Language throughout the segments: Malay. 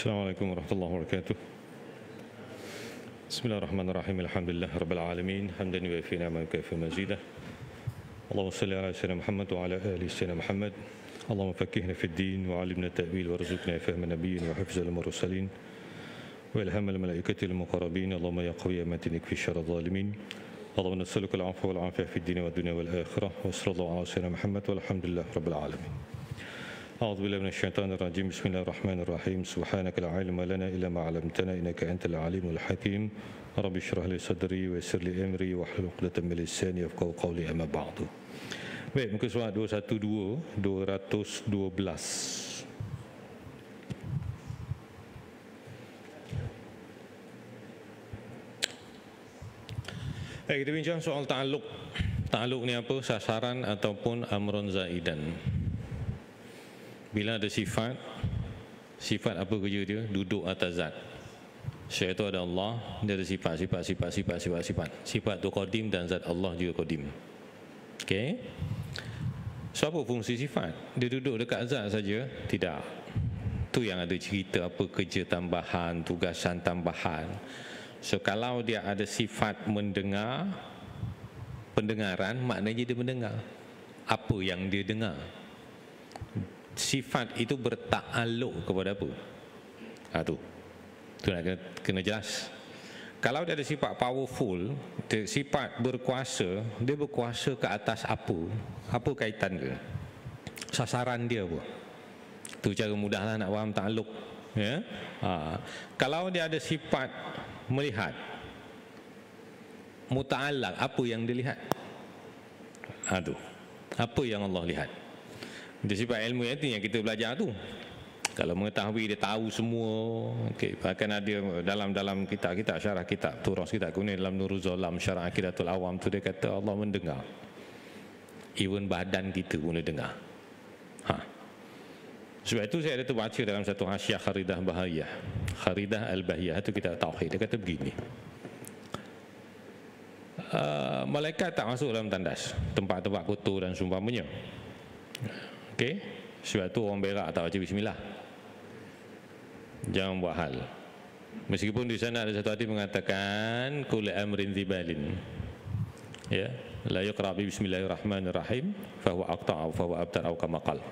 Assalamualaikum warahmatullahi wabarakatuh. Bismillahirrahmanirrahim. Alhamdulillah rabbil alamin. Hamdan wa fi ni'man kafi mazidah. Allahumma salli ala sayyidina Muhammad wa ala ali sayyidina Muhammad. Allahumma faqqihna fid din wa 'allimna at-ta'wil warzuqna fahma nabiyyin wa hifzal mursalin. Wa ilhamal malaikatil muqarrabin. Allahumma ya qawiyya matin ikfi syarra zalimin. Allahumma nas'aluka al-'afwa wal 'afiyah fid din wad dunya wal akhirah. Wa sallallahu ala sayyidina Muhammad walhamdulillah rabbil alamin. أعوذ بالله من الشيطان الرجيم بسم الله الرحمن الرحيم سبحانك لا علم لنا إلا ما علمتنا إنك أنت العليم الحكيم رب اشرح لي صدري ويسر لي أمري واحلل عقدة من لساني يفقهوا قولي أما بعد. Baik, muka surat 212. Baik, kita bincang soal ta'alluq. Ta'alluq ni apa? Sasaran ataupun amrun zaidan. Bila ada sifat apa kerja dia? Duduk atas zat. Syiar itu ada Allah, dia ada sifat. Sifat tu qadim dan zat Allah juga qadim. Okey. So apa fungsi sifat? Dia duduk dekat zat saja? Tidak. Tu yang ada cerita apa kerja tambahan, tugasan tambahan. So kalau dia ada sifat mendengar, pendengaran, maknanya dia mendengar. Apa yang dia dengar? Sifat itu bertakluk kepada apa? Tu nak kena jelas. Kalau dia ada sifat powerful, sifat berkuasa, dia berkuasa ke atas apa? Apa kaitan ke? Sasaran dia apa? Tu cara mudahlah nak faham takluk. Ya? Kalau dia ada sifat melihat, muta'allaq, apa yang dia lihat? Tu. Apa yang Allah lihat? Itu sifat ilmu yang kita belajar tu. Kalau mengetahui dia tahu semua. Okay. Bahkan ada dalam kitab syarah kitab Turas kita, kemudian dalam Nurul Zalam syarah Aqidatul Awam tu dia kata Allah mendengar. Even badan kita pun dia dengar. Sebab itu saya ada terbaca dalam satu hasyiah Kharidah Bahiyah. Kharidah Al-Bahiyah itu kitab tauhid. Dia kata begini. Malaikat tak masuk dalam tandas, tempat-tempat kotor dan seumpamanya. Okey, sebab tu orang berak tak baca bismillah. Jangan buat hal. Meskipun di sana ada satu hadis mengatakan kullu amrin dzibalin. Ya, la yuqra bi bismillahirrahmanirrahim fa huwa aqta'a fa huwa abtar au kama qala.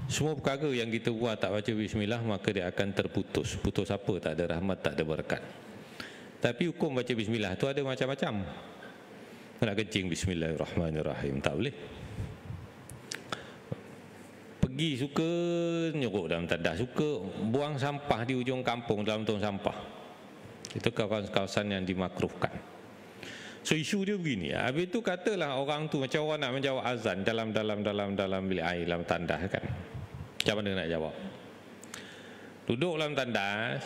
Semua perkara yang kita buat tak baca bismillah maka dia akan terputus. Putus apa? Tak ada rahmat, tak ada berkat. Tapi hukum baca bismillah tu ada macam-macam. Nak kencing bismillahirrahmanirrahim tak boleh. Pergi suka nyuruk dalam tandas, suka buang sampah di ujung kampung dalam tong sampah. Itu kawasan yang dimakruhkan. So isu dia begini. Habis tu katalah orang tu macam orang nak menjawab azan dalam bilik air, dalam tandas kan. Macam mana nak jawab? Duduk dalam tandas,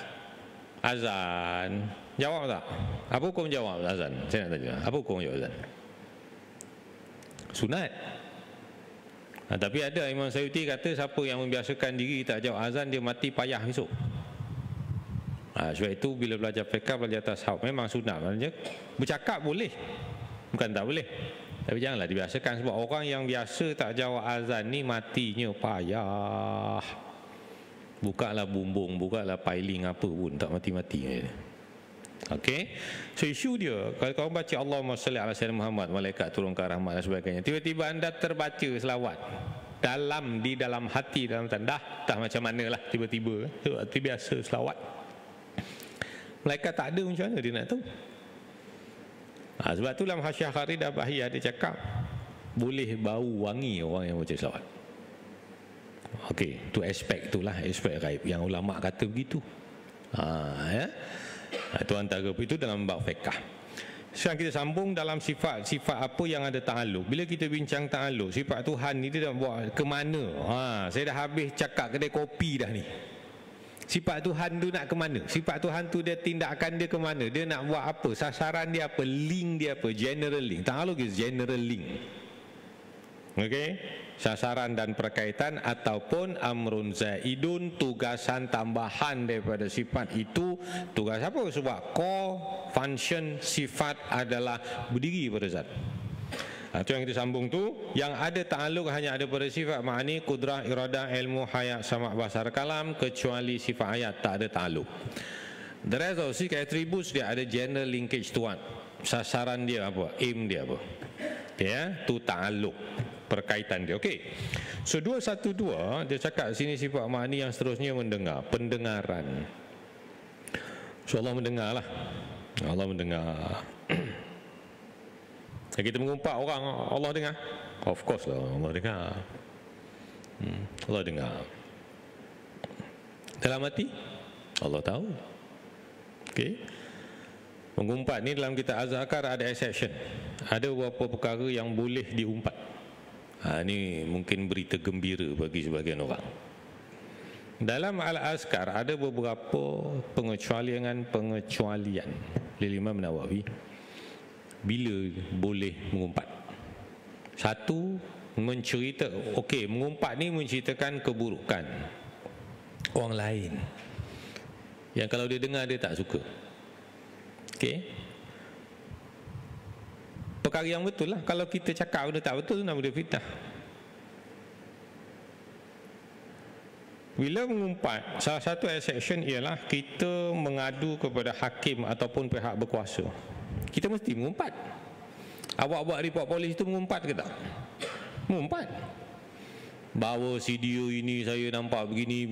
azan, jawab tak? Apa hukum jawab azan? Saya nak tanya. Apa hukum jawab azan? Sunat. Tapi ada Imam Sayyuti kata siapa yang membiasakan diri tak jawab azan dia mati payah besok. Sebab itu bila belajar fiqh, belajar tasawuf memang sunat. Maknanya bercakap boleh, bukan tak boleh. Tapi janganlah dibiasakan, sebab orang yang biasa tak jawab azan ni matinya payah. Bukalah bumbung, bukalah piling apa pun tak mati-mati. Okey. So isu dia kalau kau baca Allahumma salli ala sayyidina Muhammad, malaikat turunkan rahmat dan sebagainya. Tiba-tiba anda terbaca selawat di dalam hati, dalam tanda, tak macam manalah tiba-tiba. Itu biasa selawat. Malaikat tak ada, macam mana dia nak tahu? Sebab tu dalam hasyiah Kharidah Bahiyah dia cakap boleh bau wangi orang yang baca selawat. Okey, tu aspek itulah, aspek gaib yang ulama kata begitu. Ya. Itu antara itu dalam bab fiqh. Sekarang kita sambung dalam sifat apa yang ada ta'alluq. Bila kita bincang ta'alluq, sifat Tuhan ni dia nak buat ke mana? Saya dah habis cakap kedai kopi dah ni. Sifat Tuhan tu nak ke mana? Sifat Tuhan tu dia tindakan dia ke mana? Dia nak buat apa? Sasaran dia apa? Link dia apa? General link. Ta'alluq is general link. Okey? Sasaran dan perkaitan ataupun amrun zaidun, tugasan tambahan daripada sifat itu. Tugas apa? Sebab core function sifat adalah berdiri pada zat. Itu yang kita sambung tu. Yang ada ta'alluq hanya ada pada sifat ma'ani, kudrah, iradah, ilmu, hayat, sama' basar, kalam, kecuali sifat ayat tak ada ta'alluq. The rest of six attributes dia ada general linkage tuan. Sasaran dia apa? Aim dia apa? Ya, tu ta'alluq, perkaitan dia. Okey. So 212 dia cakap sini sifat ma'ani yang seterusnya mendengar, pendengaran. So Allah mendengar lah. Allah mendengar. Kita mengumpat orang, Allah dengar. Of course lah, Allah dengar. Allah dengar. Dalam hati, Allah tahu. Okey. Mengumpat ni dalam kitab Az-Zakar ada exception. Ada beberapa perkara yang boleh diumpat. Ini mungkin berita gembira bagi sebagian orang. Dalam Al-Azkar ada beberapa pengecualian oleh Imam Nawawi bila boleh mengumpat. Satu, mengumpat ni menceritakan keburukan orang lain yang kalau dia dengar dia tak suka. Okey. Perkara yang betul lah. Kalau kita cakap benda tak betul, nama dia fitnah. Bila mengumpat, salah satu exception ialah kita mengadu kepada hakim ataupun pihak berkuasa. Kita mesti mengumpat. Awak buat report polis itu mengumpat ke tak? Mengumpat. Bahawa video ini saya nampak begini.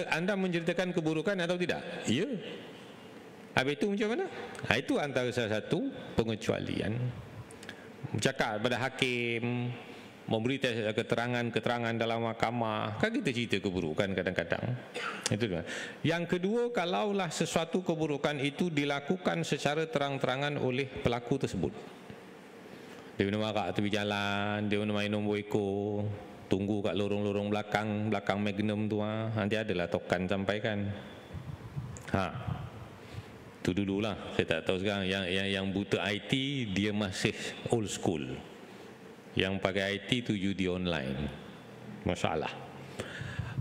Anda menceritakan keburukan atau tidak? Ya. Habis itu macam mana? Itu antara salah satu pengecualian. Cakap pada hakim, memberi keterangan dalam mahkamah, kan kita cerita keburukan kadang-kadang. Itu dia. Yang kedua, kalaulah sesuatu keburukan itu dilakukan secara terang-terangan oleh pelaku tersebut. Dia minum arak tepi jalan, dia main nombor ekor, tunggu kat lorong-lorong belakang Magnum tu, nanti adalah tokan sampaikan. Itu dululah. Saya tak tahu sekarang yang buta IT dia masih old school. Yang pakai IT tu judi online. Masalah.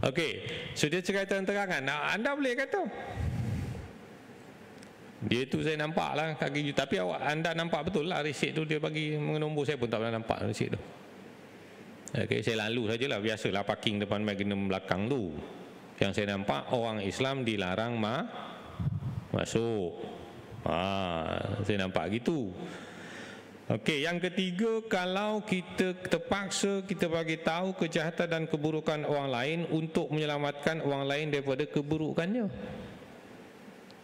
Okey, so dia cakap terang-terangan. Anda boleh kata dia tu saya nampak lah kaki, tapi anda nampak betul lah resit tu dia bagi nombor, saya pun tak pernah nampak resit tu. Okey, saya lalu sajalah, biasalah parking depan Magnum belakang tu. Yang saya nampak orang Islam dilarang masuk. Saya nampak gitu. Okey, yang ketiga, kalau kita terpaksa kita bagi tahu kejahatan dan keburukan orang lain untuk menyelamatkan orang lain daripada keburukannya,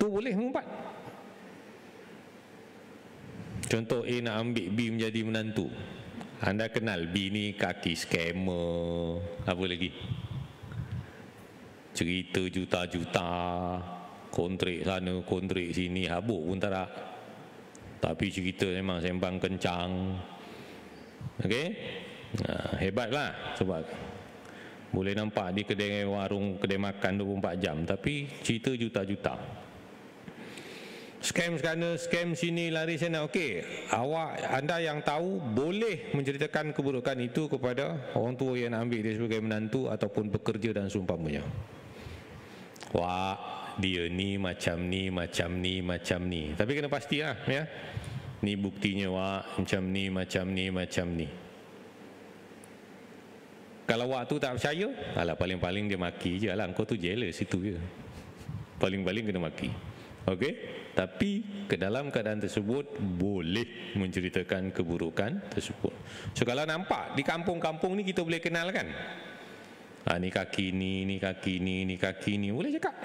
tu boleh mengumpat. Contoh, A nak ambil B menjadi menantu. Anda kenal B ni kaki scammer, apa lagi? Cerita juta-juta, kontrak sana, kontrak sini, habuk pun tak ada. Tapi cerita memang sembang kencang. Okey? Hebatlah sebab boleh nampak di kedai warung, kedai makan 24 jam, tapi cerita juta-juta. Scam sana, scam sini, lari sana. Okey, anda yang tahu boleh menceritakan keburukan itu kepada orang tua yang nak ambil dia sebagai menantu ataupun bekerja dan seumpamanya. Wah, dia ni macam ni. Tapi kena pastilah, ya. Ni buktinya, wak, macam ni. Kalau wak tu tak percaya, paling-paling dia maki je lah. Kau tu jealous, itu je. Paling-paling kena maki. Okey? Tapi ke dalam keadaan tersebut boleh menceritakan keburukan tersebut. So kalau nampak di kampung-kampung ni kita boleh kenal kan? Ni kaki ni, boleh cakap.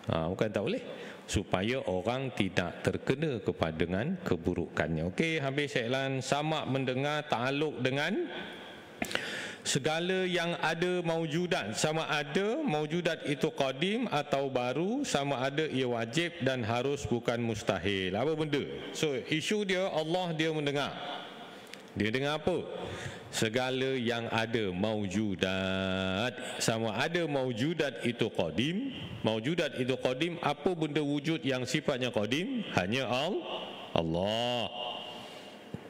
Bukan tak boleh, supaya orang tidak terkena dengan keburukannya. Okey, habis iklan. Sama mendengar ta'aluk dengan segala yang ada maujudat, sama ada maujudat itu qadim atau baru, sama ada ia wajib dan harus bukan mustahil. Apa benda? So isu dia, Allah dia mendengar. Dia dengar apa? Segala yang ada maujudat, sama ada maujudat itu qadim. Maujudat itu qadim, apa benda wujud yang sifatnya qadim? Hanya Allah.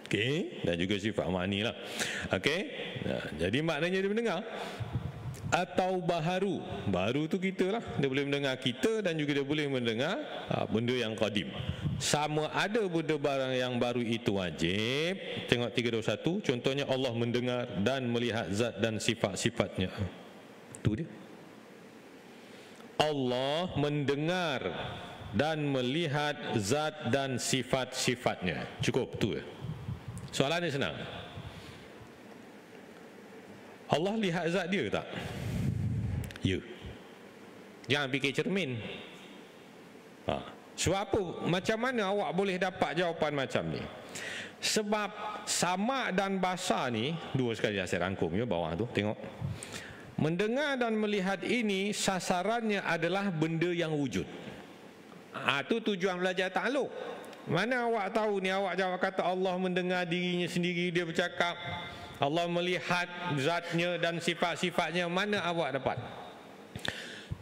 Okey, dan juga sifat ma'ani lah. Okey, jadi maknanya dia mendengar. atau baharu. Baru tu kita lah, dia boleh mendengar kita dan juga dia boleh mendengar benda yang qadim. Sama ada benda barang yang baru itu wajib. Tengok 321, contohnya Allah mendengar dan melihat zat dan sifat-sifatnya. Itu dia. Allah mendengar dan melihat zat dan sifat-sifatnya. Cukup tu ya. Soalannya senang. Allah lihat zat dia tak? Ya. Jangan fikir cermin. Sebab apa? Macam mana awak boleh dapat jawapan macam ni? Sebab sama dan basar ni, dua sekali dah saya rangkum ya bawah tu, tengok. Mendengar dan melihat ini sasarannya adalah benda yang wujud. Itu tujuan belajar takluk. Mana awak tahu ni, awak jawab kata Allah mendengar dirinya sendiri, dia bercakap. Allah melihat zatnya dan sifat-sifatnya, mana awak dapat?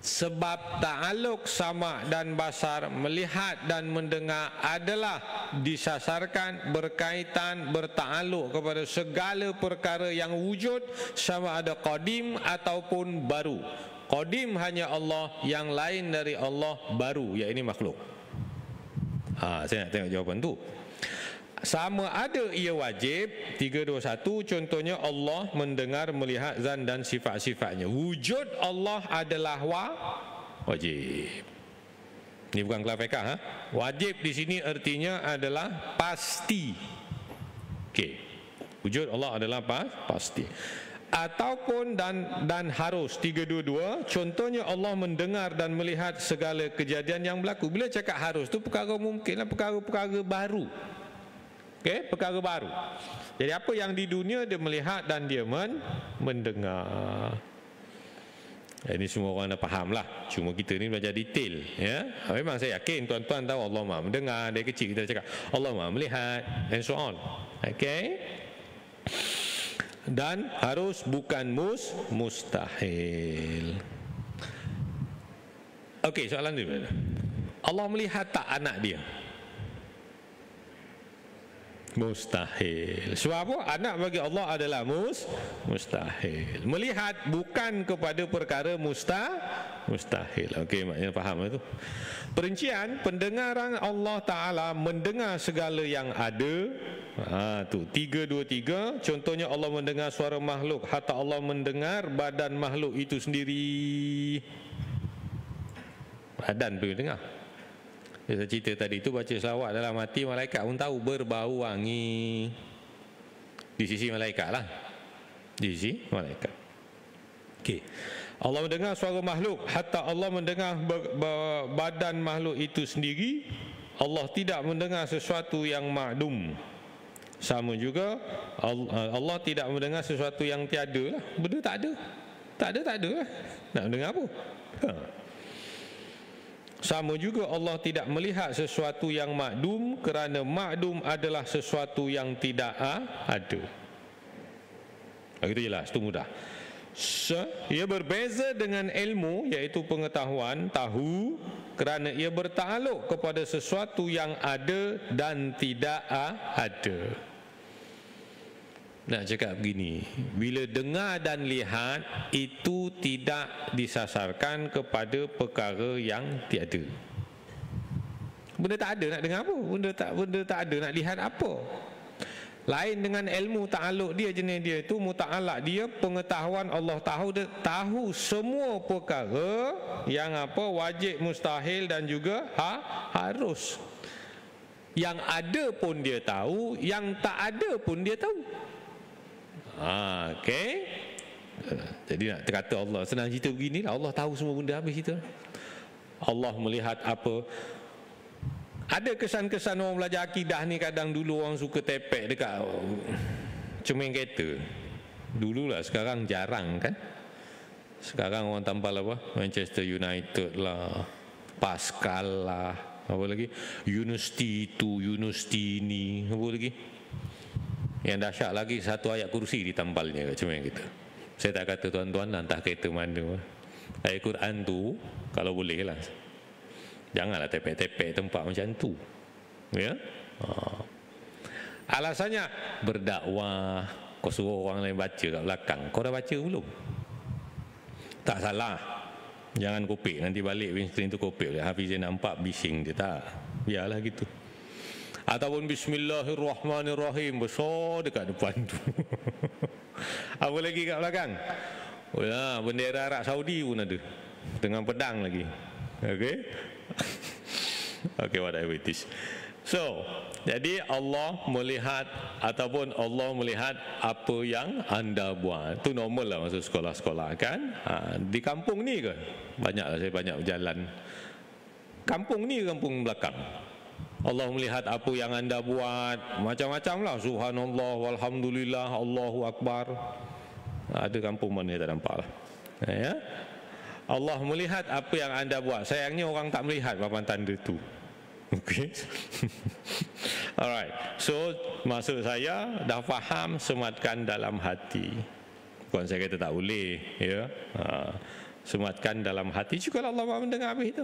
Sebab ta'aluk sama dan basar, melihat dan mendengar adalah disasarkan, berkaitan, berta'aluk kepada segala perkara yang wujud, sama ada qadim ataupun baru. Qadim hanya Allah, yang lain dari Allah baru, iaitu makhluk. Saya nak tengok jawapan tu. Sama ada ia wajib, 321, contohnya Allah mendengar, melihat zat dan sifat-sifatnya. Wujud Allah adalah wajib. Ini bukan kelas fiqh. Wajib di sini artinya adalah pasti. Okey. Wujud Allah adalah pasti. Ataupun dan harus, 322, contohnya Allah mendengar dan melihat segala kejadian yang berlaku. Bila cakap harus tu perkara mungkinlah perkara-perkara baru. Okey, perkara baru. Jadi apa yang di dunia dia melihat dan dia mendengar. Ini semua orang dah faham lah. Cuma kita ni belajar detail. Ya? Memang saya yakin tuan-tuan tahu Allah Maha mendengar. Dari kecil kita cakap Allah Maha melihat, and so on. Okey. Dan harus, bukan mustahil. Okey, soalan dia. Allah melihat tak anak dia? Mustahil. Sebab apa? Anak bagi Allah adalah mustahil. Melihat bukan kepada perkara mustahil. Okey, maknanya faham itu. Perincian pendengaran Allah Ta'ala mendengar segala yang ada. Tu 323, contohnya Allah mendengar suara makhluk, hatta Allah mendengar badan makhluk itu sendiri. Badan boleh dengar. Saya cerita tadi tu, baca selawat dalam hati, malaikat pun tahu berbau wangi. Di sisi malaikat lah. Di sisi malaikat. Okey. Allah mendengar suara makhluk, hatta Allah mendengar badan makhluk itu sendiri. Allah tidak mendengar sesuatu yang ma'dum. Sama juga Allah tidak mendengar sesuatu yang tiada lah. Benda tak ada. Tak ada lah. Nak mendengar apa? Sama juga Allah tidak melihat sesuatu yang ma'dum, kerana ma'dum adalah sesuatu yang tidak ada. Begitu jelas, itu mudah. Ia berbeza dengan ilmu, iaitu pengetahuan, tahu, kerana ia bertakluk kepada sesuatu yang ada dan tidak ada. Nak cakap begini, bila dengar dan lihat itu tidak disasarkan kepada perkara yang tiada. Benda tak ada nak dengar apa? Benda tak ada nak lihat apa? Lain dengan ilmu ta'aluk dia, jenis dia itu muta'alak dia, pengetahuan Allah tahu semua perkara yang apa wajib, mustahil dan juga harus. Yang ada pun dia tahu, yang tak ada pun dia tahu. Okey. Jadi nak kata Allah senang cerita beginilah, Allah tahu semua benda habis itu. Allah melihat apa. Ada kesan-kesan orang belajar akidah ni, kadang dulu orang suka tepek dekat cermin kereta. Dululah, sekarang jarang kan. Sekarang orang tampal apa? Manchester United lah, Pascal lah, apa lagi? University itu, University ini, apa lagi? Yang dahsyat lagi, satu ayat kursi ditampalnya kat cermin kita. Saya tak kata tuan-tuan entah kereta mana. Ayat Quran tu kalau boleh lah, janganlah tepek-tepek tempat macam tu. Ya? Alasannya berdakwah, kau suruh orang lain baca kat belakang. Kau dah baca belum? Tak salah. Jangan kopek, nanti balik windscreen tu kopek. Hafiz dia nampak bising dia, tak. Biarlah gitu. Ataupun bismillahirrahmanirrahim besar dekat depan tu. Apa lagi kat belakang? Oh ya, bendera Arab Saudi pun ada. Dengan pedang lagi. Okey. Okey, whatever it is. So, jadi Allah melihat ataupun Allah melihat apa yang anda buat. Itu normal lah masuk sekolah-sekolah kan. Di kampung ni ke? Banyaklah saya banyak berjalan. Kampung ni kampung belakang. Allah melihat apa yang anda buat. Macam-macam lah. Subhanallah, walhamdulillah, Allahu Akbar. Ada kampung mana tak nampak lah. Ya? Allah melihat apa yang anda buat. Sayangnya orang tak melihat papan tanda tu. Okay. Alright. So maksud saya dah faham, sematkan dalam hati. Bukan saya kata tak boleh, ya. Sematkan dalam hati. Juga Allah Maha mendengar habis itu.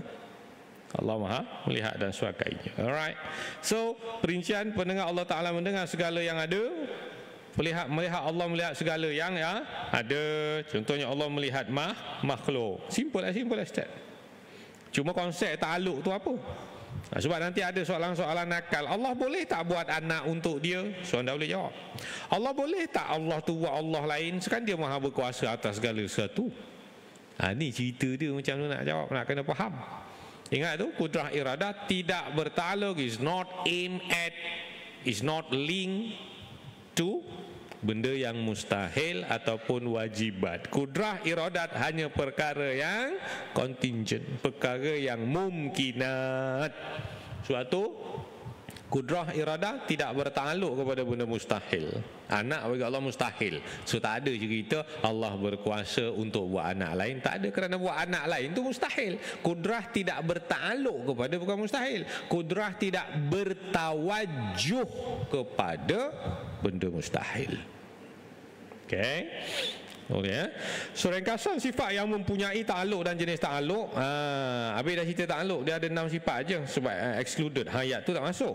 Allah Maha melihat dan sebagainya. Alright. So perincian pendengar Allah Taala mendengar segala yang ada. Melihat Allah melihat segala yang ada. Contohnya Allah melihat makhluk. Simple as that. Cuma konsep ta'aluk tu apa? Sebab nanti ada soalan-soalan nakal. Allah boleh tak buat anak untuk dia? So anda boleh jawab. Allah boleh tak Allah tu buat Allah lain? Sekarang dia maha berkuasa atas segala sesuatu. Ni cerita dia macam mana nak jawab, nak kena faham. Ingat tu, kudrah iradah tidak bertaluk, is not aimed at, is not linked to benda yang mustahil ataupun wajibat. Kudrah iradat hanya perkara yang contingent, perkara yang mumkinat. Suatu kudrah iradah tidak bertakluk kepada benda mustahil. Anak bagi Allah mustahil. So tak ada cerita Allah berkuasa untuk buat anak lain. Tak ada, kerana buat anak lain itu mustahil. Kudrah tidak bertakluk kepada bukan mustahil. Kudrah tidak bertawajuh kepada benda mustahil. Okay. Okay. So ringkasan sifat yang mempunyai ta'aluk dan jenis ta'aluk. Habis dah cerita ta'aluk, dia ada 6 sifat aja sebab excluded. Ayat tu tak masuk.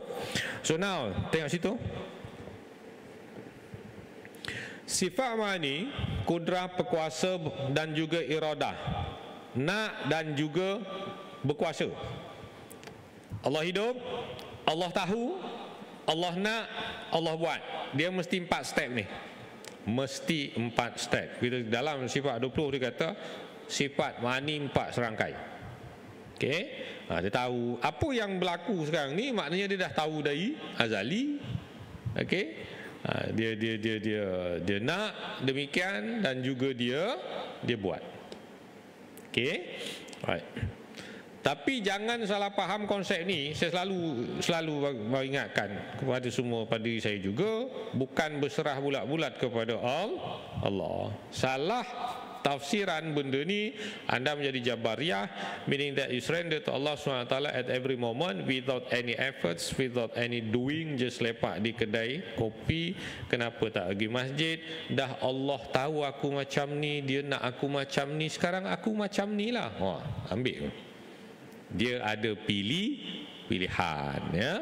So now tengok situ. Sifat mani, kudrah, berkuasa dan juga iradah. Nak dan juga berkuasa. Allah hidup, Allah tahu, Allah nak, Allah buat. Dia mesti 4 step ni. Mesti 4 step. Kita dalam sifat 20 dia kata sifat mani 4 serangkai. Okey. Dia tahu apa yang berlaku sekarang ni, maknanya dia dah tahu dari azali. Okey. Dia nak demikian dan juga dia buat. Okey. Right. Tapi jangan salah faham konsep ni. Saya selalu ingatkan kepada semua, pada diri saya juga, bukan berserah bulat-bulat kepada Allah. Salah tafsiran benda ni, anda menjadi Jabariyah, meaning that you surrender to Allah SWT at every moment without any efforts, without any doing, just lepak di kedai kopi. Kenapa tak pergi masjid? Dah Allah tahu aku macam ni, dia nak aku macam ni, sekarang aku macam ni lah. Ambil. Dia ada pilihan, ya.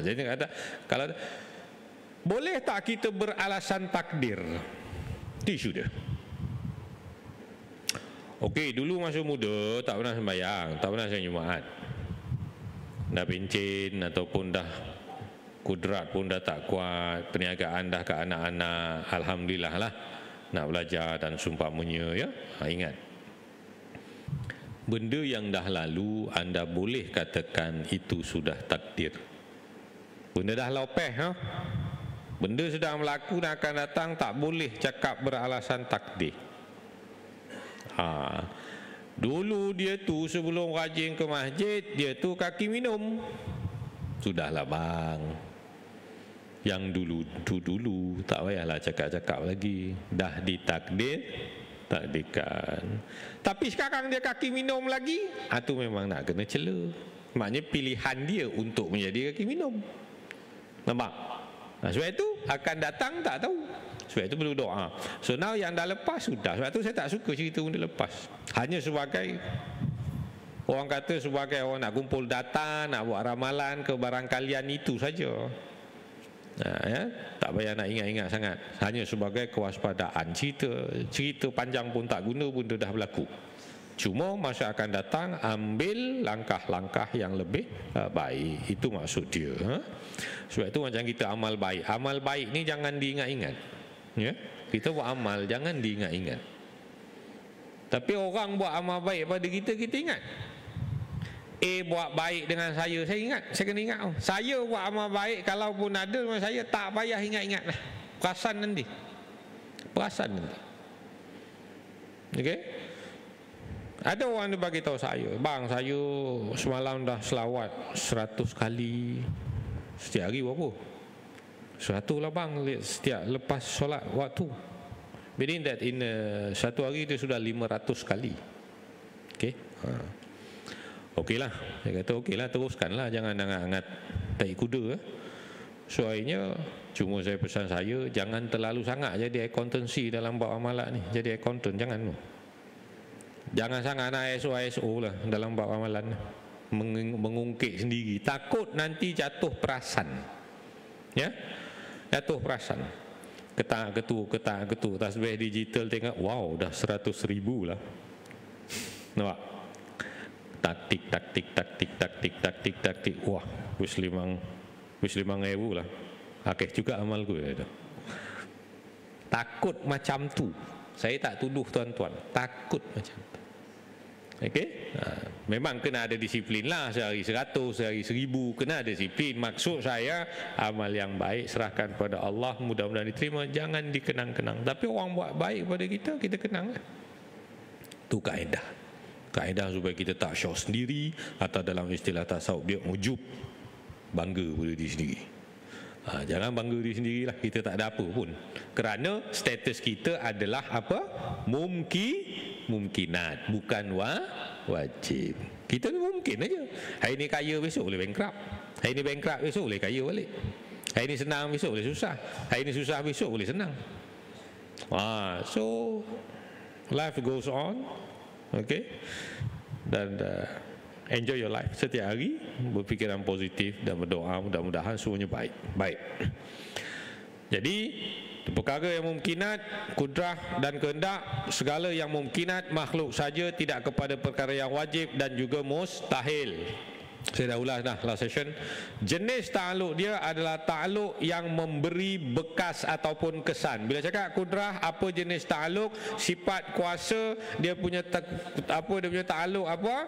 Jadi kata, kalau boleh tak kita beralasan takdir? Itu isu dia. Okey, dulu masa muda tak pernah sembahyang, tak pernah saya Jumaat. Dah pencin ataupun dah kudrat pun dah tak kuat, perniagaan dah ke anak-anak, alhamdulillah lah, nak belajar dan seumpamanya, ya. Ingat, benda yang dah lalu anda boleh katakan itu sudah takdir. Benda dah lopeh, benda sedang berlaku dan akan datang, tak boleh cakap beralasan takdir. Dulu dia tu sebelum rajin ke masjid, dia tu kaki minum. Sudahlah bang, yang dulu tak payahlah cakap-cakap lagi, dah ditakdir, takdirkan. Tapi sekarang dia kaki minum lagi, itu memang nak kena cela. Maknanya pilihan dia untuk menjadi kaki minum. Nampak? Sebab itu akan datang tak tahu. Sebab itu perlu doa. So now yang dah lepas sudah. Sebab itu saya tak suka cerita benda lepas. Hanya sebagai, orang kata sebagai orang nak kumpul data, nak buat ramalan ke barang kalian itu saja. Ya, tak payah nak ingat-ingat sangat, hanya sebagai kewaspadaan. Cerita panjang pun tak guna pun dah berlaku. Cuma masa akan datang ambil langkah-langkah yang lebih baik. Itu maksud dia. Sebab itu macam kita amal baik. Amal baik ni jangan diingat-ingat. Ya, kita buat amal jangan diingat-ingat. Tapi orang buat amal baik pada kita, kita ingat. Buat baik dengan saya ingat, saya kena ingat. Saya buat amal baik, kalau pun ada dengan saya, tak payah ingat-ingat lah. Perasan nanti. Okey. Ada orang dia bagi tahu saya, bang, saya semalam dah selawat 100 kali. Setiap hari berapa? 100 lah bang, setiap lepas solat waktu. Meaning that in satu hari itu sudah 500 kali. Okey. Okeylah, saya kata okeylah, teruskanlah, jangan hangat-hangat taik kuda. Soalnya cuma saya pesan saya, jangan terlalu sangat jadi accountancy dalam bab amalan ni. Jadi accountant jangan. Jangan sangat nak ISO lah dalam bab amalan, mengungkit sendiri, takut nanti jatuh perasan. Ya, jatuh perasan. Ketak-ketuk tasbih digital tengok, wow dah 100,000 lah. Nampak? Taktik. Wah, wis 5,000 lah. Akeh juga amalku ya. Takut macam tu. Saya tak tuduh tuan-tuan, takut macam tu. Okey? Memang kena ada disiplin lah, sehari 100, sehari 1000, kena ada disiplin. Maksud saya, amal yang baik serahkan pada Allah, mudah-mudahan diterima, jangan dikenang-kenang. Tapi orang buat baik pada kita, kita kenang lah. Itu kaedah supaya kita tak syok sendiri, atau dalam istilah tasawuf dia ujub, bangga pada diri sendiri. Jangan bangga diri sendirilah, kita tak ada apa pun. Kerana status kita adalah apa? Mungkinat, bukan wajib. Kita ni mungkin aja. Hari ni kaya, besok boleh bankrupt. Hari ni bankrupt, besok boleh kaya balik. Hari ni senang, besok boleh susah. Hari ni susah, besok boleh senang. So life goes on. Okay, dan enjoy your life. Setiap hari berfikiran positif dan berdoa, mudah-mudahan semuanya baik. Jadi perkara yang mungkinat, kudrah dan kehendak, segala yang mungkinat makhluk saja, tidak kepada perkara yang wajib dan juga mustahil. Saya dah ulas dah last session. Jenis ta'aluk dia adalah ta'aluk yang memberi bekas ataupun kesan. Bila cakap kudrah, apa jenis ta'aluk? Sifat kuasa, dia punya ta'aluk apa?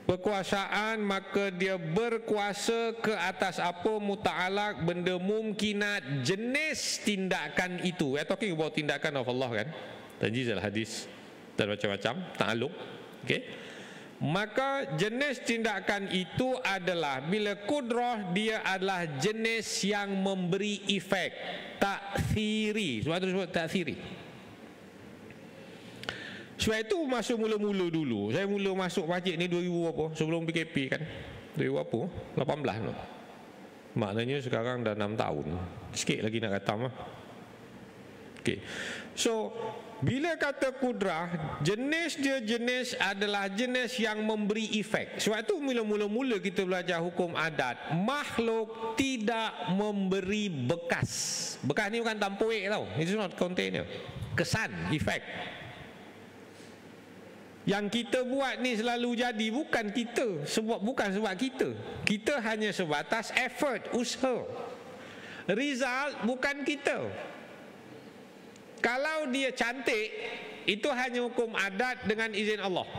Kekuasaan, maka dia berkuasa ke atas apa? Muta'alak, benda mungkinat, jenis tindakan itu. We are talking about tindakan of Allah kan? Tanjizal hadis dan macam-macam ta'aluk. Okay. Maka jenis tindakan itu adalah, bila kudrah, dia adalah jenis yang memberi efek, ta'thiri. Sebab itu disebut ta'thiri. Sebab itu masa mula-mula dulu, saya mula masuk masjid ni 2000 apa, sebelum PKP kan, 2000 apa, 18 tu. Maknanya sekarang dah 6 tahun, sikit lagi nak khatam lah. Okay. So bila kata kudrah, jenis dia adalah jenis yang memberi efek. Sebab itu mula-mula kita belajar hukum adat, makhluk tidak memberi bekas. Bekas ni bukan tampoik tau, it's not container. Kesan, efek. Yang kita buat ni selalu jadi, bukan sebab kita. Kita hanya sebatas effort, usaha. Result bukan kita. Kalau dia cantik, itu hanya hukum adat dengan izin Allah.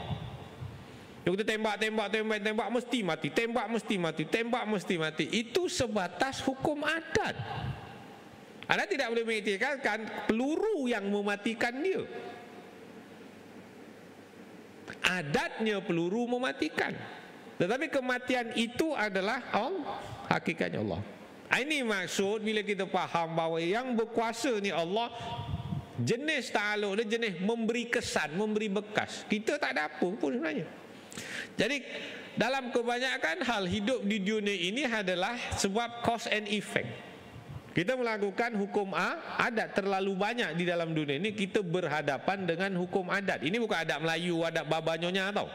Kita tembak mesti mati, tembak mesti mati. Itu sebatas hukum adat. Anda tidak boleh mengiktirkan peluru yang mematikan dia. Adatnya peluru mematikan, tetapi kematian itu adalah Allah, hakikatnya Allah. Ini maksud bila kita faham bahawa yang berkuasa ni Allah. Jenis ta'aluk dia jenis memberi kesan, memberi bekas. Kita tak ada apa pun sebenarnya. Jadi dalam kebanyakan hal hidup di dunia ini adalah sebab cause and effect. Kita melakukan hukum adat terlalu banyak di dalam dunia ini, kita berhadapan dengan hukum adat. Ini bukan adat Melayu, adat Baba Nyonya tau.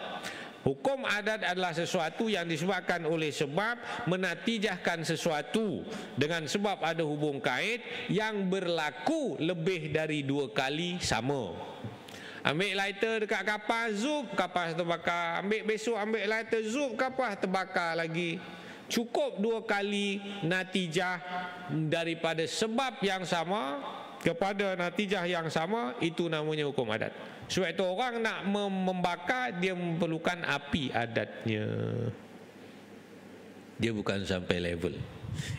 Hukum adat adalah sesuatu yang disebabkan oleh sebab menatijahkan sesuatu dengan sebab ada hubung kait yang berlaku lebih dari 2 kali sama. Ambil lighter dekat kapal, zup, kapal terbakar. Ambil besok, ambil lighter, zup, kapal terbakar lagi. Cukup 2 kali natijah daripada sebab yang sama kepada natijah yang sama, itu namanya hukum adat. Sebab itu orang nak membakar, dia memerlukan api adatnya. Dia bukan sampai level.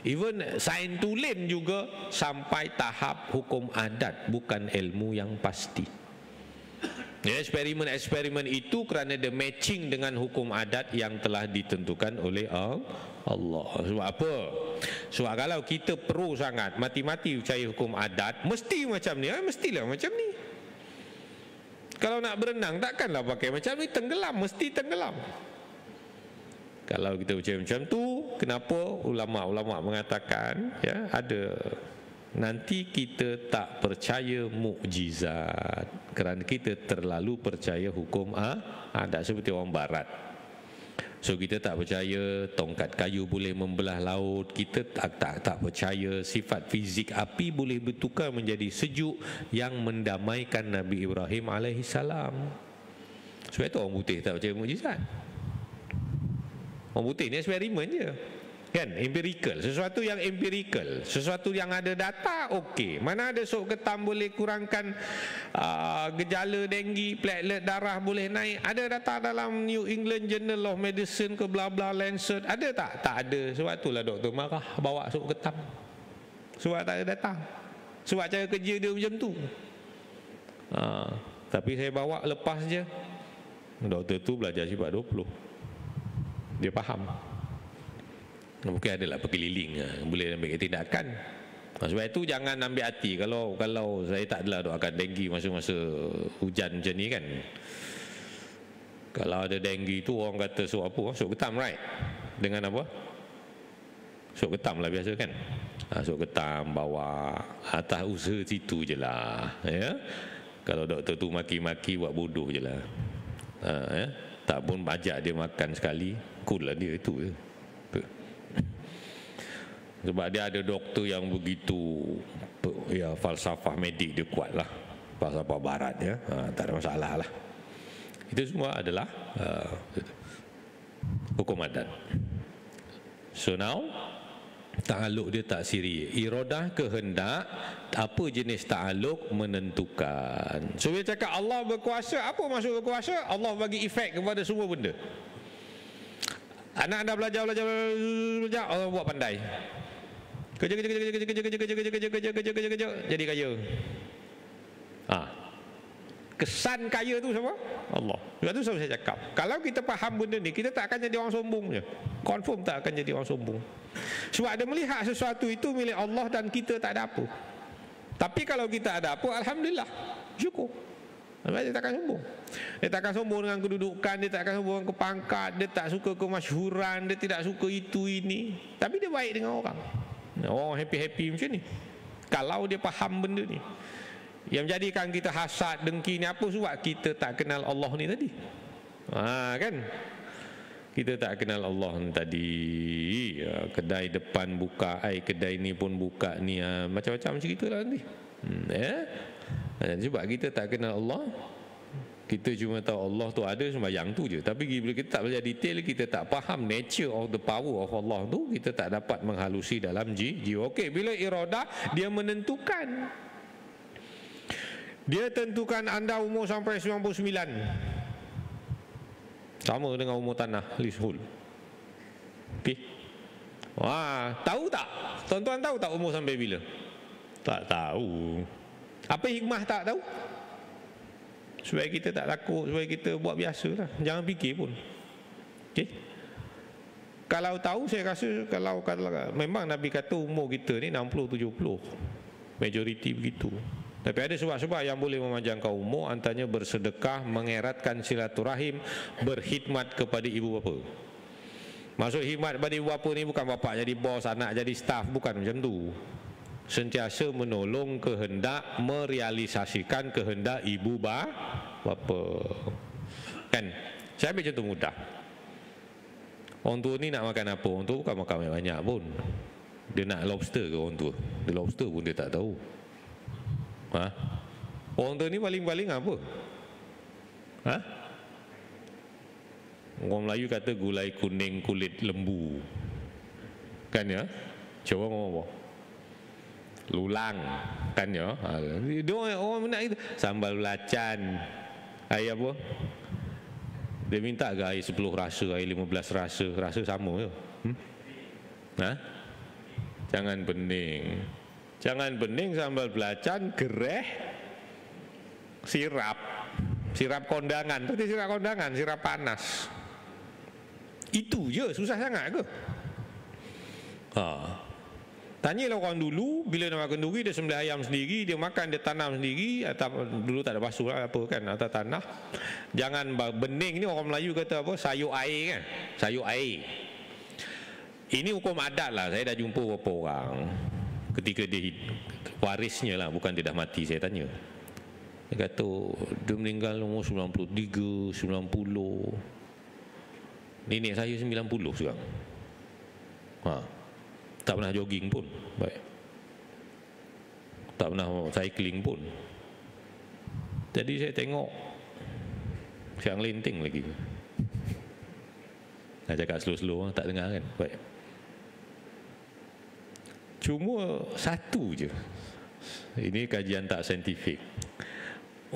Even sains tulen juga sampai tahap hukum adat, bukan ilmu yang pasti. Eksperimen-eksperimen itu kerana dia matching dengan hukum adat yang telah ditentukan oleh Allah. Sebab apa? Sebab kalau kita pro sangat, mati-mati percaya hukum adat, mesti macam ni, mestilah macam ni. Kalau nak berenang, takkanlah pakai macam ni, tenggelam, mesti tenggelam. Kalau kita percaya macam tu, kenapa ulama-ulama mengatakan ya, ada nanti kita tak percaya mukjizat kerana kita terlalu percaya hukum adat seperti orang barat. So kita tak percaya tongkat kayu boleh membelah laut, kita tak percaya sifat fizik api boleh bertukar menjadi sejuk yang mendamaikan Nabi Ibrahim alaihissalam. Sebab itu orang putih tak percaya mukjizat. Orang putih ni eksperimen je. Kan, empirical, sesuatu yang empirical, sesuatu yang ada data, okey. Mana ada sok ketam boleh kurangkan gejala denggi, platelet darah boleh naik. Ada data dalam New England Journal of Medicine ke bla bla Lancet, ada tak? Tak ada. Sebab itulah doktor marah bawa sok ketam. Sebab tak ada data. Sebab cara kerja dia macam tu. Tapi saya bawa lepas je. Doktor tu belajar sifat 20. Dia faham. Mungkin adalah berkeliling, boleh ambil tindakan. Sebab itu jangan ambil hati kalau saya tak adalah doakan denggi masa-masa hujan macam ni kan. Kalau ada denggi tu orang kata sok apa? Sok ketam, right? Dengan apa? Sok ketam lah biasa kan. Sok ketam bawa atas usaha situ je lah ya. Kalau doktor tu maki-maki buat bodoh je lah ya. Tak pun ajak dia makan sekali, cool lah dia itu je. Sebab dia ada doktor yang begitu ya, falsafah medik dia kuat lah, falsafah barat ya, tak ada masalah lah. Itu semua adalah hukum adat. So now ta'aluk dia tak siri. Iradah kehendak, apa jenis ta'aluk menentukan. So dia cakap Allah berkuasa, apa maksud berkuasa? Allah bagi efek kepada semua benda. Anak anda belajar Allah buat pandai. Kerja jadi kaya. Kesan kaya tu siapa? Allah. Sebab tu saya cakap, kalau kita faham benda ni, kita tak akan jadi orang sombong je. Confirm tak akan jadi orang sombong. Sebab ada melihat sesuatu itu milik Allah dan kita tak ada apa. Tapi kalau kita ada apa, alhamdulillah, syukur. Dia takkan sombong. Dia takkan sombong dengan kedudukan, dia takkan sombong dengan kepangkat, dia tak suka kemasyhuran, dia tidak suka itu ini. Tapi dia baik dengan orang. Orang happy-happy macam ni kalau dia faham benda ni. Yang menjadikan kita hasad, dengki ni apa? Sebab kita tak kenal Allah ni tadi. Kan? Kita tak kenal Allah ni tadi. Kedai depan buka, kedai ni pun buka ni, macam-macam cerita lah nanti. Sebab kita tak kenal Allah, kita cuma tahu Allah tu ada, sembahyang tu je. Tapi bila kita tak belajar detail, kita tak faham nature of the power of Allah tu, kita tak dapat menghalusi dalam jiwa. Okey, bila iradah, dia menentukan. Dia tentukan anda umur sampai 99. Sama dengan umur tanah, leasehold. Okey. Tahu tak? Tuan-tuan tahu tak umur sampai bila? Tak tahu. Apa hikmah tak tahu? Supaya kita tak takut, supaya kita buat biasa lah. Jangan fikir pun. Okay? Kalau tahu, saya rasa kalau memang Nabi kata umur kita ni 60-70, majoriti begitu. Tapi ada sebab-sebab yang boleh memanjangkan umur, antaranya bersedekah, mengeratkan silaturahim, berkhidmat kepada ibu bapa. Maksud khidmat kepada ibu bapa ni bukan bapak jadi bos, anak jadi staff, bukan macam tu. Sentiasa menolong kehendak, merealisasikan kehendak ibu bapa. Kan? Saya ambil contoh mudah. Orang tua ni nak makan apa? Orang tua bukan makan banyak pun. Dia nak lobster ke orang tua? Dia lobster pun dia tak tahu. Ha? Orang tua ni paling-paling apa? Ha? Orang Melayu kata gulai kuning kulit lembu. Kan ya? Coba ngomong apa? Lulang. Kan ya? Dia orang nak itu. Sambal belacan. Air apa? Dia minta ke air 10 rasa, air 15 rasa. Rasa sama ke? Ha? Jangan bening. Jangan bening sambal belacan, gereh, sirap. Sirap kondangan. Itu sirap kondangan, sirap panas. Itu je, susah sangat ke? Ha. Tanyalah orang dulu, bila nak makan duri, dia sembelih ayam sendiri, dia makan, dia tanam sendiri, atau dulu tak ada basuh lah, apa kan, atas tanah. Jangan bening ni orang Melayu kata apa, sayur air kan, sayur air. Ini hukum adat lah, saya dah jumpa beberapa orang. Ketika dia warisnya lah, bukan dia dah mati, saya tanya. Dia kata, dia meninggal umur 93, 90. Nenek saya 90 sekarang. Ha. Tak pernah jogging pun. Baik. Tak pernah cycling pun. Jadi saya tengok siang linting lagi. Nak cakap slow-slow tak dengar kan. Baik. Cuma satu je. Ini kajian tak saintifik.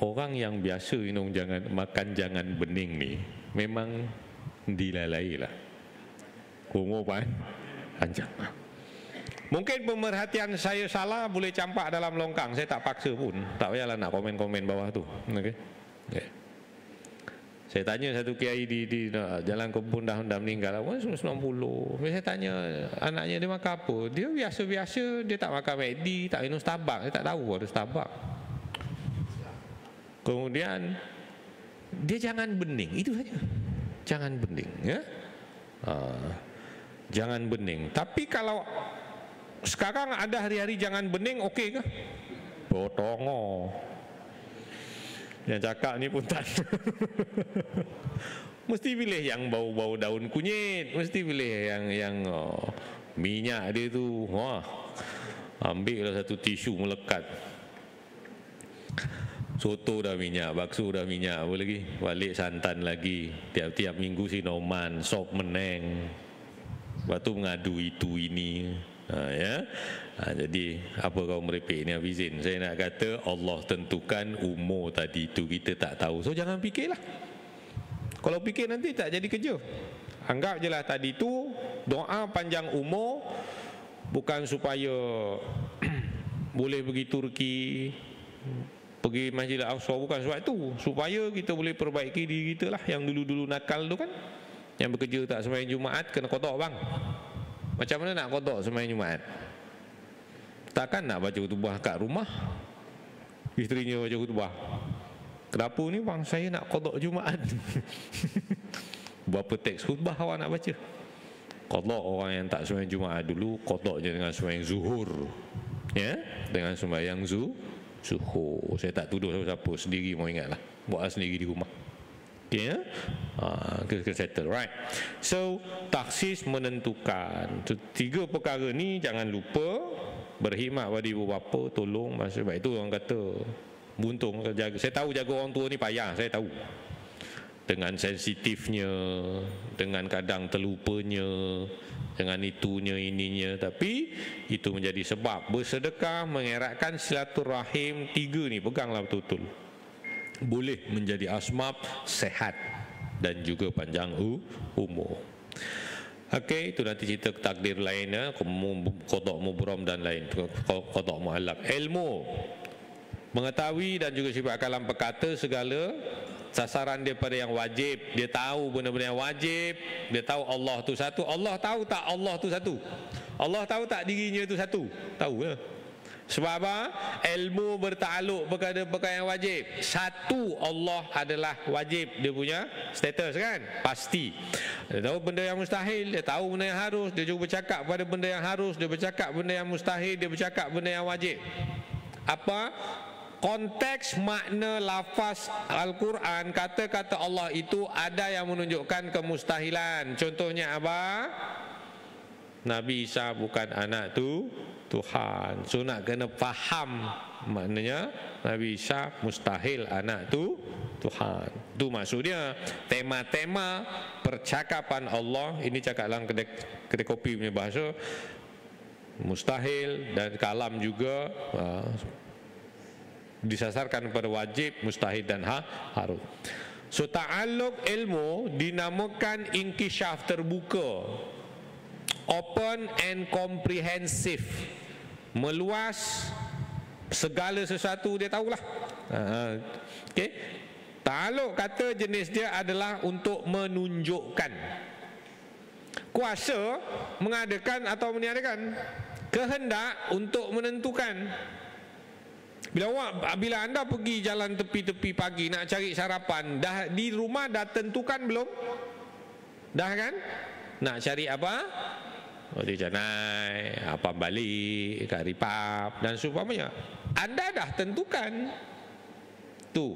Orang yang biasa minum makan jangan bening ni memang dilalai lah. Umur panjang. Mungkin pemerhatian saya salah, boleh campak dalam longkang. Saya tak paksa pun. Tak payahlah nak komen-komen bawah tu. Okay? Okay. Saya tanya satu kiai di Jalan Kebun dah meninggal. 90. Saya tanya anaknya dia makan apa. Dia biasa-biasa, dia tak makan McD, tak minum Starbucks. Dia tak tahu ada Starbucks. Kemudian dia jangan bening. Itu saja. Jangan bening. Ya? Jangan bening. Tapi kalau sekarang ada hari-hari jangan bening, okey ke? Botongo. Yang cakap ni pun tak. Mesti pilih yang bau-bau daun kunyit, mesti pilih yang minyak dia tu. Wah. Ambil lah satu tisu melekat. Soto dah minyak, bakso dah minyak, apa lagi? Balik santan lagi. Tiap-tiap minggu sinoman, sop meneng. Lepas tu mengadu itu ini. Jadi apa kau merepek ni Hafizin? Saya nak kata Allah tentukan umur tadi tu kita tak tahu. So jangan fikirlah. Kalau fikir nanti tak jadi kerja. Anggap je lah tadi tu doa panjang umur bukan supaya boleh pergi Turki, pergi Masjidil Aqsa, bukan sebab itu. Supaya kita boleh perbaiki diri kita lah. Yang dulu-dulu nakal tu kan, yang bekerja tak sembahyang Jumaat kena kodok bang. Macam mana nak kodok sembahyang Jumaat? Takkan nak baca khutbah kat rumah, isterinya baca khutbah. Kenapa ni bang, saya nak kodok Jumaat. Berapa teks khutbah awak nak baca? Kodok orang yang tak sembahyang Jumaat dulu, kodok je dengan sembahyang zuhur. Ya, dengan sembahyang zuhur. Saya tak tuduh siapa-siapa, sendiri mau ingatlah. Buat sendiri di rumah. Okay, kita settle, right? So, taksis menentukan. So, 3 perkara ni jangan lupa. Berkhidmat pada ibu bapa, tolong. Sebab itu orang kata buntung jaga. Saya tahu jaga orang tua ni payah, saya tahu. Dengan sensitifnya, dengan kadang terlupanya, dengan itunya, ininya. Tapi itu menjadi sebab bersedekah, mengeratkan silaturahim. 3 ni peganglah betul-betul. Boleh menjadi asbab sehat dan juga panjang umur. Okey, itu nanti cerita takdir lainnya, qada mubram dan lain, qada muallaq. Ilmu, mengetahui dan juga sifat kalam perkata segala sasaran daripada yang wajib. Dia tahu benda-benda yang wajib, dia tahu Allah tu satu. Allah tahu tak Allah tu satu? Allah tahu tak dirinya tu satu? Tahu ke? Sebab apa? Ilmu bertakluk perkara-perkara yang wajib. Satu, Allah adalah wajib. Dia punya status kan? Pasti. Dia tahu benda yang mustahil, dia tahu benda yang harus. Dia juga bercakap pada benda yang harus, dia bercakap benda yang mustahil, dia bercakap benda yang wajib. Apa? konteks makna lafaz Al-Quran, kata-kata Allah itu ada yang menunjukkan kemustahilan. Contohnya apa? Nabi Isa bukan anak Tuhan. So nak kena faham maknanya Nabi Isa mustahil anak Tuhan. Itu maksudnya tema-tema percakapan Allah. Ini cakap dalam kedai kopi punya bahasa, mustahil dan kalam juga disasarkan pada wajib, mustahil dan harus. So ta'alluq ilmu dinamakan inkishaf, terbuka, open and comprehensive, meluas, segala sesuatu dia tahulah. Okey. Ta'alluq kata jenis dia adalah untuk menunjukkan. Kuasa mengadakan atau meniadakan, kehendak untuk menentukan. Bila anda pergi jalan tepi-tepi pagi nak cari sarapan, dah di rumah dah tentukan belum? Dah kan? Nak cari apa? Roti canai, apa balik, kari pap dan seumpamanya. Anda dah tentukan. Tu.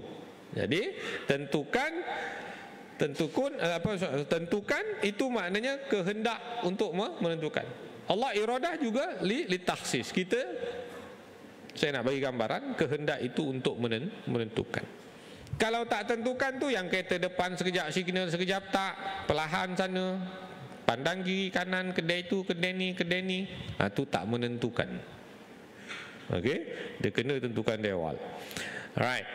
Jadi tentukan itu maknanya kehendak untuk menentukan. Allah iradah juga li takhsis. Saya nak bagi gambaran, kehendak itu untuk menentukan. Kalau tak tentukan tu, yang kereta depan sekejap, signal sekejap tak, perlahan sana, pandang kiri kanan, kedai tu, kedai ni, tu tak menentukan. Okey, dia kena tentukan dari awal. Alright.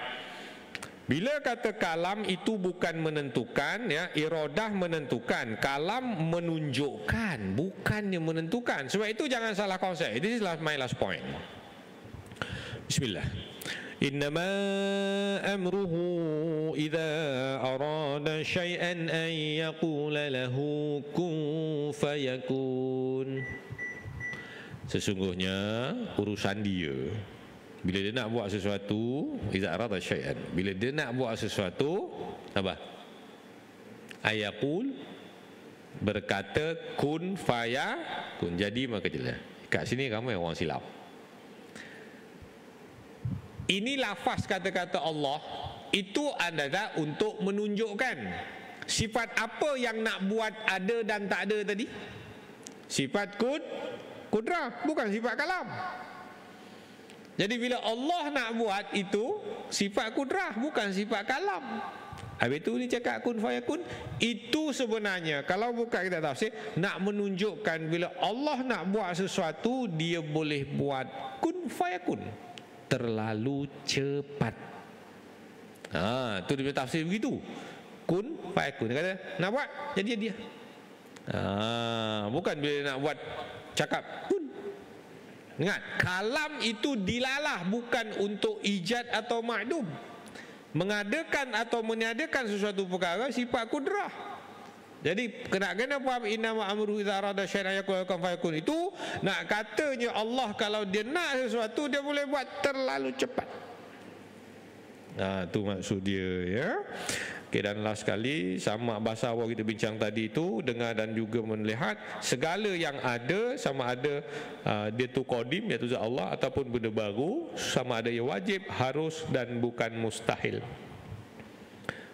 Bila kata kalam itu bukan menentukan, ya, iradah menentukan, kalam menunjukkan, bukannya menentukan. Sebab itu jangan salah konsep. This is my last point. Bismillah. Innama amruhu idza arada syai'an an yaqula lahu kun fayakun. Sesungguhnya urusan dia, bila dia nak buat sesuatu, idza arada syai'an, bila dia nak buat sesuatu, apa? Ayaqul, berkata kun fayakun, jadi maka jelas. Kat sini ramai orang silap. Ini lafaz kata-kata Allah itu adalah untuk menunjukkan sifat apa yang nak buat ada dan tak ada tadi. Sifat kudrah, bukan sifat kalam. Jadi bila Allah nak buat itu sifat kudrah, bukan sifat kalam. Habis itu ni cakap kun fayakun, itu sebenarnya kalau buka kita tafsir, nak menunjukkan bila Allah nak buat sesuatu, dia boleh buat kun fayakun, terlalu cepat. Tu dia tafsir begitu. Kun fayakun. Dia kata nak buat, jadi dia. Bukan bila nak buat cakap kun. Ingat, kalam itu dilalah bukan untuk ijad atau ma'dum. Mengadakan atau meniadakan sesuatu perkara sifat kudrah. Jadi kena faham innama amru idza arada syai'an yakun fayakun. Itu nak katanya Allah kalau dia nak sesuatu, dia boleh buat terlalu cepat. Tu maksud dia, ya. Okay, dan last sekali, sama bahasa awal kita bincang tadi itu, dengar dan juga melihat segala yang ada, sama ada dia tu qadim, iaitu zat Allah, ataupun benda baru, sama ada ia wajib, harus dan bukan mustahil.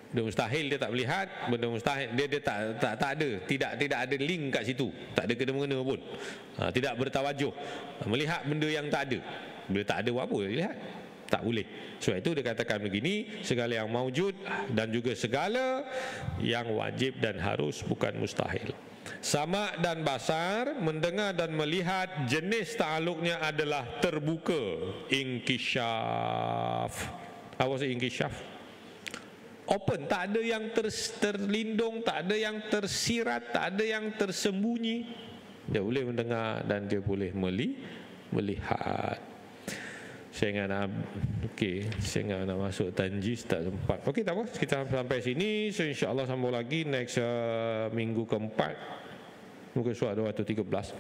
Benda mustahil dia tak melihat, benda mustahil dia tak ada, tidak ada link kat situ, tak ada kena-mengena pun, tidak bertawajuh melihat benda yang tak ada. Bila tak ada apa dia lihat, tak boleh. Sebab itu dia katakan begini, segala yang maujud dan juga segala yang wajib dan harus, bukan mustahil. Sama dan basar, mendengar dan melihat, jenis ta'aluknya adalah terbuka, inkishaf. Apa maksud inkishaf? Open, tak ada yang terlindung, tak ada yang tersirat, tak ada yang tersembunyi. Dia boleh mendengar dan dia boleh melihat. Saya ingat nak masuk Tanjis, tak sempat. Okey, tak apa, kita sampai sini. So insya-Allah sambung lagi next minggu keempat. Mungkin surat 213.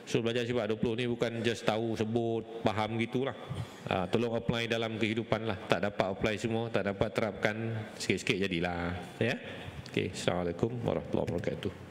So belajar sifat 20 ni bukan just tahu, sebut, faham gitulah. Tolong apply dalam kehidupan lah. Tak dapat apply semua, tak dapat terapkan, sikit-sikit jadilah, ya. Okey, assalamualaikum warahmatullahi wabarakatuh.